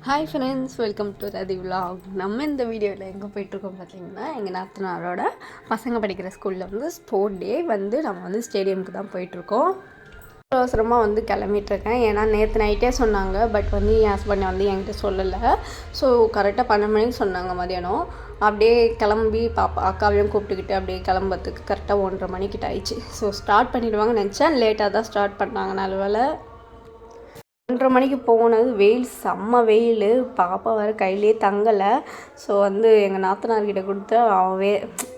Hi friends, welcome to Rati vlog. நம்ம இந்த வீடியோவில் எங்கே போயிட்டுருக்கோம் பார்த்தீங்கன்னா, எங்கள் நாத்தனாரோட பசங்க படிக்கிற ஸ்கூலில் வந்து ஸ்போர்ட் டே வந்து நம்ம வந்து ஸ்டேடியமுக்கு தான் போயிட்டுருக்கோம். அவசரமாக வந்து கிளம்பிட்டுருக்கேன். ஏன்னா நேற்று நைட்டே சொன்னாங்க, பட் வந்து என் ஹஸ்பண்ட் வந்து என்கிட்ட சொல்லலை. ஸோ கரெக்டாக 12 மணிக்கு சொன்னாங்க மதியானம். அப்படியே கிளம்பி அக்காவையும் கூப்பிட்டுக்கிட்டு அப்படியே கிளம்புறதுக்கு கரெக்டாக 1:30 மணிக்கிட்ட ஆயிடுச்சு. ஸோ ஸ்டார்ட் பண்ணிவிடுவாங்கன்னு நினச்சேன். லேட்டாக தான் ஸ்டார்ட் பண்ணாங்க. நல்ல வேளை 1:30 மணிக்கு போனது. வெயில் செம்ம வெயில். பாப்பா வேறு கையிலே தங்கலை. ஸோ வந்து எங்கள் நாத்தனார்கிட்ட கொடுத்து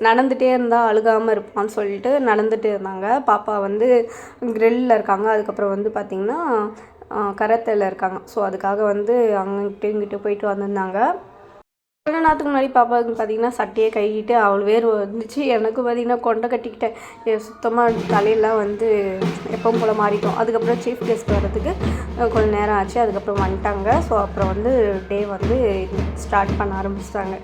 நடந்துகிட்டே இருந்தால் அழுகாமல் இருப்பான்னு சொல்லிட்டு நடந்துகிட்டே இருந்தாங்க. பாப்பா வந்து கிரில்லில் இருக்காங்க. அதுக்கப்புறம் வந்து பார்த்திங்கன்னா கராத்தேல இருக்காங்க. ஸோ அதுக்காக வந்து அங்கிட்டு இங்கிட்டு போயிட்டு வந்திருந்தாங்க. கொஞ்ச நேரத்துக்கு முன்னாடி பாப்பாவுக்கு பார்த்திங்கன்னா சட்டையை கட்டிக்கிட்டு அவ்வளோ வேர் வந்துச்சு. எனக்கு பார்த்திங்கன்னா கொண்டை கட்டிக்கிட்டேன். சுத்தமாக தலையெல்லாம் வந்து எப்பவும் போல் மாறிட்டோம். அதுக்கப்புறம் சீஃப் கெஸ்ட் வர்றதுக்கு கொஞ்சம் நேரம் ஆச்சு. அதுக்கப்புறம் வந்துட்டாங்க. ஸோ அப்புறம் வந்து டே வந்து ஸ்டார்ட் பண்ண ஆரம்பிச்சிட்டாங்க.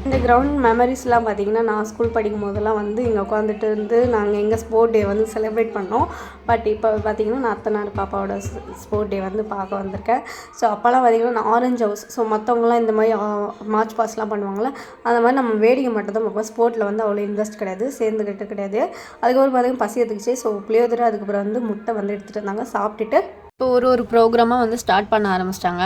இந்த கிரவுண்ட் மெமரிஸ்லாம் பார்த்திங்கன்னா, நான் ஸ்கூல் படிக்கும் போதெல்லாம் வந்து இங்கே உட்காந்துட்டு இருந்து நாங்கள் எங்கள் ஸ்போர்ட் டே வந்து செலிப்ரேட் பண்ணோம். பட் இப்போ பார்த்திங்கன்னா நான் அத்தனார் பாப்பாவோட ஸ்போர்ட் டே வந்து பார்க்க வந்திருக்கேன். ஸோ அப்போல்லாம் பார்த்திங்கன்னா நான் ஆரஞ்ச் ஹவுஸ். ஸோ மற்றவங்களாம் இந்த மாதிரி மார்ச் பாஸ்லாம் பண்ணுவாங்களே, அந்த மாதிரி நம்ம வேடிக்கை மட்டும் தான் பார்ப்போம். ஸ்போர்ட்டில் வந்து அவ்வளோ இன்ட்ரெஸ்ட் கிடையாது, சேர்ந்துக்கிட்டு கிடையாது. அதுக்கப்புறம் பார்த்திங்கன்னா பசி எடுத்துக்கிச்சு. ஸோ புளியோதரை அதுக்கப்புறம் வந்து முட்டை வந்து எடுத்துகிட்டு இருந்தாங்க. சாப்பிட்டுட்டு இப்போ ஒரு ப்ரோக்ராமாக வந்து ஸ்டார்ட் பண்ண ஆரம்பிச்சிட்டாங்க.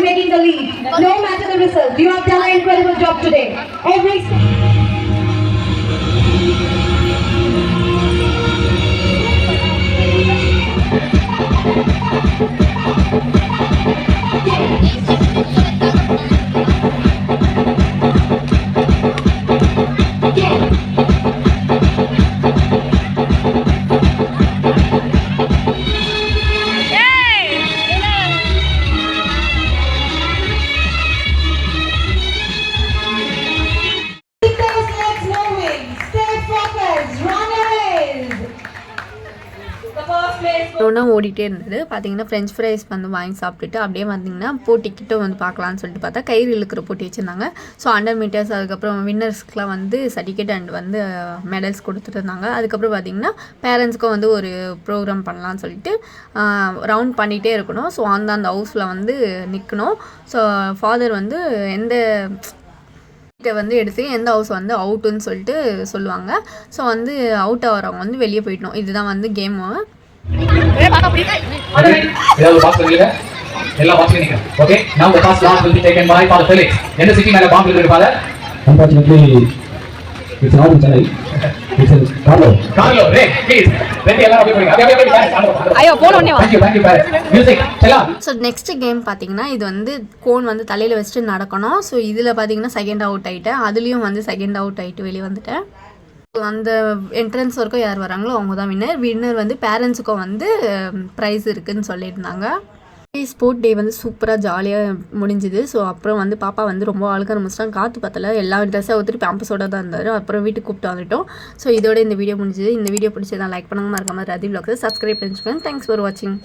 Making the lead. No matter the result, you have done an incredible job today. Every ஒன்றா ஓடிட்டே இருந்தது. பார்த்திங்கன்னா ஃப்ரெஞ்ச் ஃப்ரைஸ் வந்து வாங்கி சாப்பிட்டுட்டு அப்படியே பார்த்திங்கன்னா போட்டிக்கிட்ட வந்து பார்க்கலான்னு சொல்லிட்டு பார்த்தா கயிறு இழுக்கிற போட்டி வச்சுருந்தாங்க. ஸோ 100 மீட்டர்ஸ் அதுக்கப்புறம் வின்னர்ஸ்க்குலாம் வந்து சர்டிஃபிகேட் அண்ட் வந்து மெடல்ஸ் கொடுத்துட்டு இருந்தாங்க. அதுக்கப்புறம் பார்த்திங்கன்னா பேரண்ட்ஸ்க்கும் வந்து ஒரு ப்ரோக்ராம் பண்ணலான்னு சொல்லிட்டு ரவுண்ட் பண்ணிகிட்டே இருக்கணும். ஸோ அந்த ஹவுஸில் வந்து நிற்கணும். ஸோ ஃபாதர் வந்து எந்த வந்து எடுத்து எந்த ஹவுஸ் வந்து அவுட்டுன்னு சொல்லிட்டு சொல்லுவாங்க. ஸோ வந்து அவுட் ஆகிறவங்க வந்து வெளியே போயிடணும். இதுதான் வந்து கேமு. ஸோ நெக்ஸ்ட் கேம் பார்த்தீங்கன்னா இது வந்து கோன் வந்து தலையில் வச்சுட்டு நடக்கணும். ஸோ இதில் பார்த்தீங்கன்னா செகண்ட் அவுட் ஆகிட்டேன். அதுலேயும் வந்து செகண்ட் அவுட் ஆகிட்டு வெளியே வந்துட்டேன். அந்த என்ட்ரன்ஸ் வரைக்கும் யார் வராங்களோ அவங்க தான் வின்னர் வந்து பேரண்ட்ஸுக்கும் வந்து ப்ரைஸ் இருக்குதுன்னு சொல்லியிருந்தாங்க. ஸ்போர்ட் டே வந்து சூப்பராக ஜாலியாக முடிஞ்சுது. ஸோ அப்புறம் வந்து பாப்பா வந்து ரொம்ப அழுக ஆரம்பிச்சிட்டாங்க. காற்று பத்தலை. எல்லா ட்ரெஸ்ஸை ஒருத்தர் பேம்பஸோடு தான் இருந்தார். அப்புறம் வீட்டுக்கு கூப்பிட்டு வந்துட்டோம். ஸோ இதோட இந்த வீடியோ முடிஞ்சுது. இந்த வீடியோ பிடிச்சதான் லைக் பண்ணுங்க, மறக்காம ரதி விலாக்ஸை சப்ஸ்கிரைப் பண்ணிச்சுக்கோங்க. தேங்க்ஸ் ஃபார் வாட்சிங்.